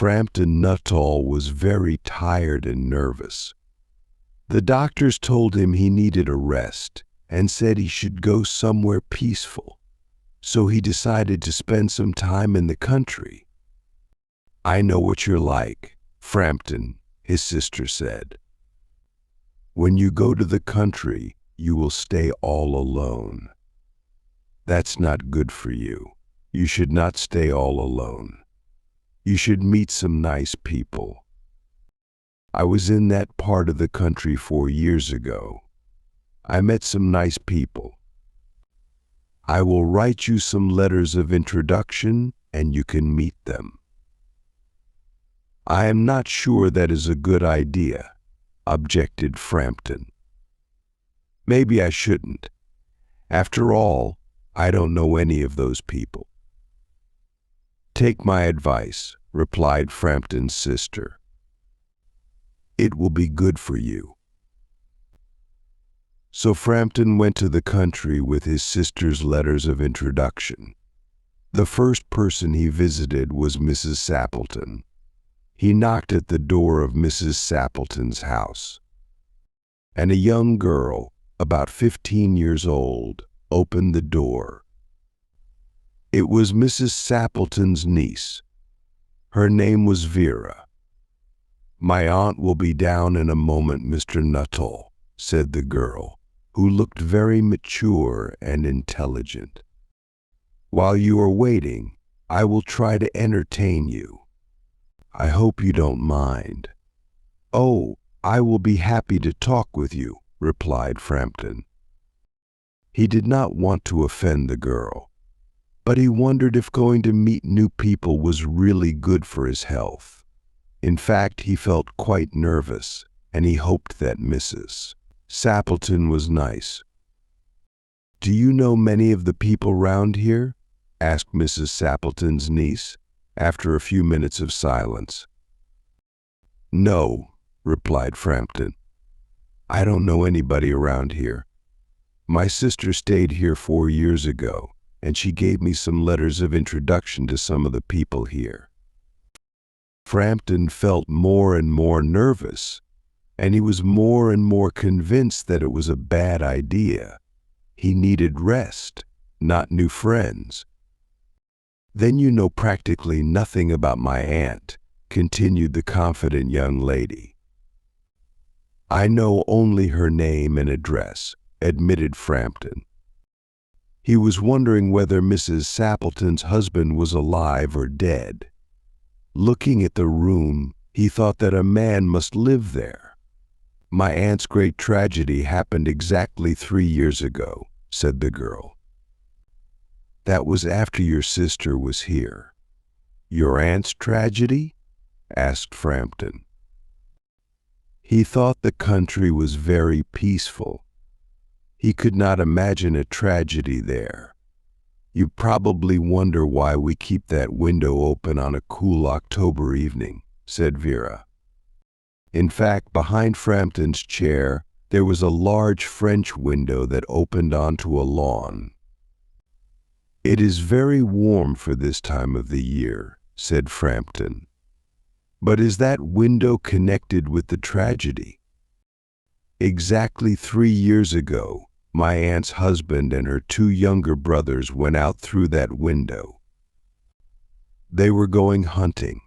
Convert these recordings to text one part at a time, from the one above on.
Frampton Nuttall was very tired and nervous. The doctors told him he needed a rest and said he should go somewhere peaceful, so he decided to spend some time in the country. "I know what you're like, Frampton," his sister said. "When you go to the country, you will stay all alone. That's not good for you. You should not stay all alone. You should meet some nice people. I was in that part of the country 4 years ago. I met some nice people. I will write you some letters of introduction and you can meet them." "I am not sure that is a good idea," objected Frampton. "Maybe I shouldn't. After all, I don't know any of those people." "Take my advice," replied Frampton's sister. "It will be good for you." So Frampton went to the country with his sister's letters of introduction. The first person he visited was Mrs. Sappleton. He knocked at the door of Mrs. Sappleton's house, and a young girl, about 15 years old, opened the door. It was Mrs. Sappleton's niece. Her name was Vera. "My aunt will be down in a moment, Mr. Nuttall," said the girl, who looked very mature and intelligent. "While you are waiting, I will try to entertain you. I hope you don't mind." "Oh, I will be happy to talk with you," replied Frampton. He did not want to offend the girl, but he wondered if going to meet new people was really good for his health. In fact, he felt quite nervous, and he hoped that Mrs. Sappleton was nice. "Do you know many of the people round here?" asked Mrs. Sappleton's niece, after a few minutes of silence. "No," replied Frampton. "I don't know anybody around here. My sister stayed here 4 years ago, and she gave me some letters of introduction to some of the people here." Frampton felt more and more nervous, and he was more and more convinced that it was a bad idea. He needed rest, not new friends. "Then you know practically nothing about my aunt," continued the confident young lady. "I know only her name and address," admitted Frampton. He was wondering whether Mrs. Sappleton's husband was alive or dead. Looking at the room, he thought that a man must live there. "My aunt's great tragedy happened exactly 3 years ago," said the girl. "That was after your sister was here." "Your aunt's tragedy?" asked Frampton. He thought the country was very peaceful. He could not imagine a tragedy there. "You probably wonder why we keep that window open on a cool October evening," said Vera. In fact, behind Frampton's chair, there was a large French window that opened onto a lawn. "It is very warm for this time of the year," said Frampton. "But is that window connected with the tragedy?" "Exactly 3 years ago, my aunt's husband and her 2 younger brothers went out through that window. They were going hunting.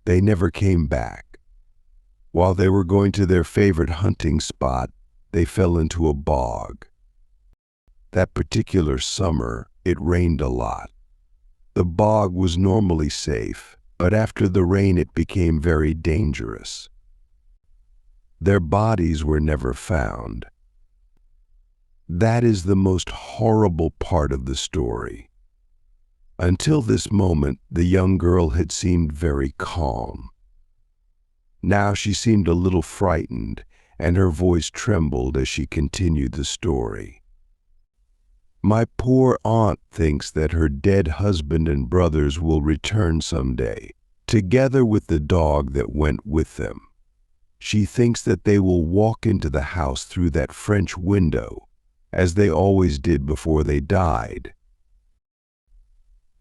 They never came back. While they were going to their favorite hunting spot, they fell into a bog. That particular summer, it rained a lot. The bog was normally safe, but after the rain it became very dangerous. Their bodies were never found. That is the most horrible part of the story." Until this moment, the young girl had seemed very calm. Now she seemed a little frightened, and her voice trembled as she continued the story. "My poor aunt thinks that her dead husband and brothers will return someday, together with the dog that went with them. She thinks that they will walk into the house through that French window, as they always did before they died.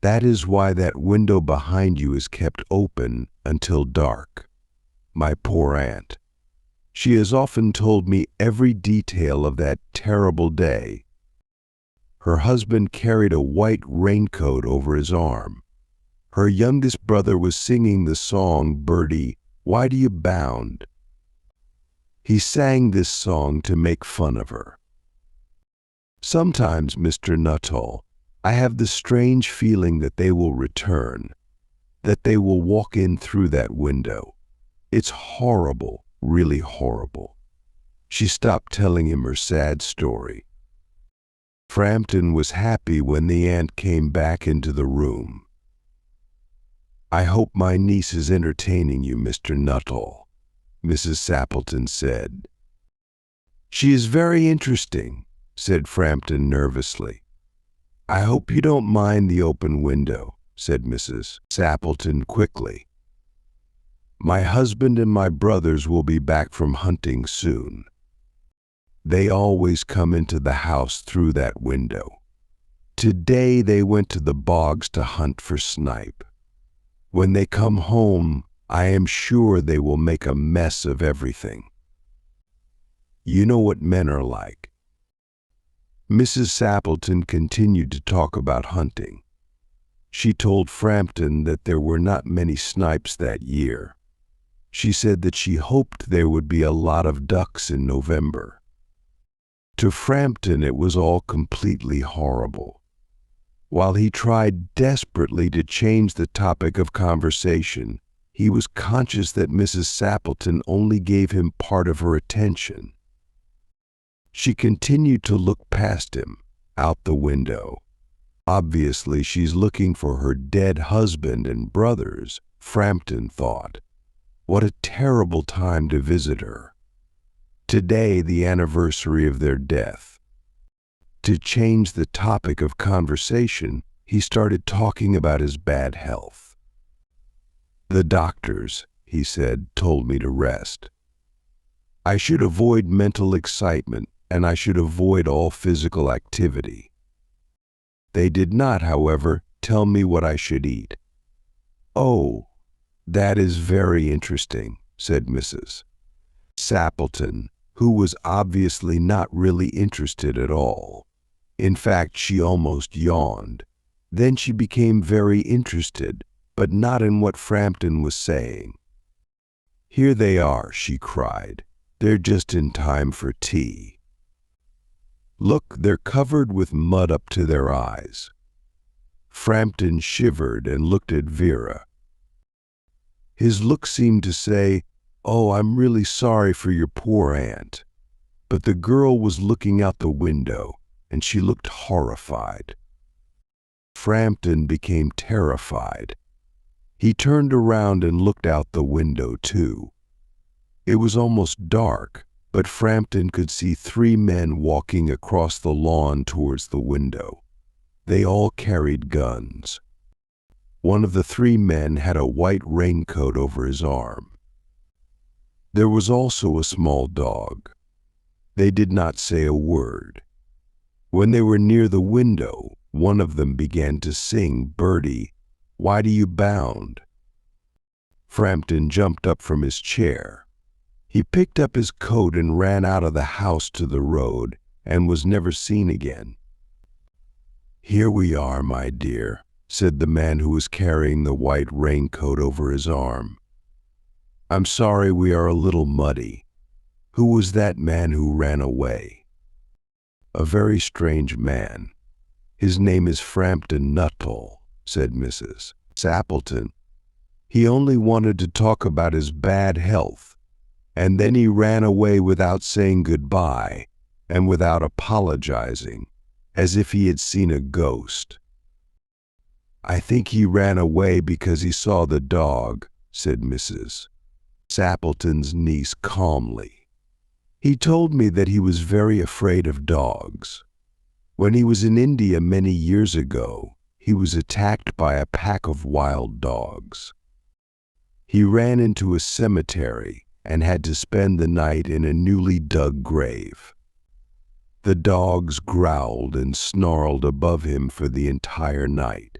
That is why that window behind you is kept open until dark. My poor aunt. She has often told me every detail of that terrible day. Her husband carried a white raincoat over his arm. Her youngest brother was singing the song, "Birdie, Why Do You Bound?" He sang this song to make fun of her. Sometimes, Mr. Nuttall, I have the strange feeling that they will return, that they will walk in through that window. It's horrible, really horrible. She stopped telling him her sad story. Frampton was happy when the aunt came back into the room. "I hope my niece is entertaining you, Mr. Nuttall," Mrs. Sappleton said. "She is very interesting," said Frampton nervously. "I hope you don't mind the open window," said Mrs. Sappleton quickly. "My husband and my brothers will be back from hunting soon. They always come into the house through that window. Today they went to the bogs to hunt for snipe. When they come home, I am sure they will make a mess of everything. You know what men are like." Mrs. Sappleton continued to talk about hunting. She told Frampton that there were not many snipes that year. She said that she hoped there would be a lot of ducks in November. To Frampton it was all completely horrible. While he tried desperately to change the topic of conversation, he was conscious that Mrs. Sappleton only gave him part of her attention. She continued to look past him, out the window. Obviously, she's looking for her dead husband and brothers, Frampton thought. What a terrible time to visit her. Today, the anniversary of their death. To change the topic of conversation, he started talking about his bad health. "The doctors," he said, "told me to rest. I should avoid mental excitement, and I should avoid all physical activity. They did not, however, tell me what I should eat." "Oh, that is very interesting," said Mrs. Sappleton, who was obviously not really interested at all. In fact, she almost yawned. Then she became very interested, but not in what Frampton was saying. "Here they are," she cried. "They're just in time for tea. Look, they're covered with mud up to their eyes." Frampton shivered and looked at Vera. His look seemed to say, "Oh, I'm really sorry for your poor aunt." But the girl was looking out the window, and she looked horrified. Frampton became terrified. He turned around and looked out the window, too. It was almost dark, but Frampton could see 3 men walking across the lawn towards the window. They all carried guns. One of the 3 men had a white raincoat over his arm. There was also a small dog. They did not say a word. When they were near the window, one of them began to sing, "Birdie, why do you bound?" Frampton jumped up from his chair. He picked up his coat and ran out of the house to the road and was never seen again. "Here we are, my dear," said the man who was carrying the white raincoat over his arm. "I'm sorry we are a little muddy. Who was that man who ran away?" "A very strange man. His name is Frampton Nuttall," said Mrs. Sappleton. "He only wanted to talk about his bad health, and then he ran away without saying goodbye and without apologizing, as if he had seen a ghost." "I think he ran away because he saw the dog," said Mrs. Sappleton's niece calmly. "He told me that he was very afraid of dogs. When he was in India many years ago, he was attacked by a pack of wild dogs. He ran into a cemetery and had to spend the night in a newly dug grave. The dogs growled and snarled above him for the entire night.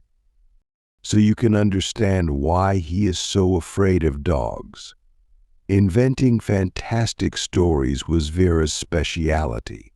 so you can understand why he is so afraid of dogs. Inventing fantastic stories was Vera's specialty.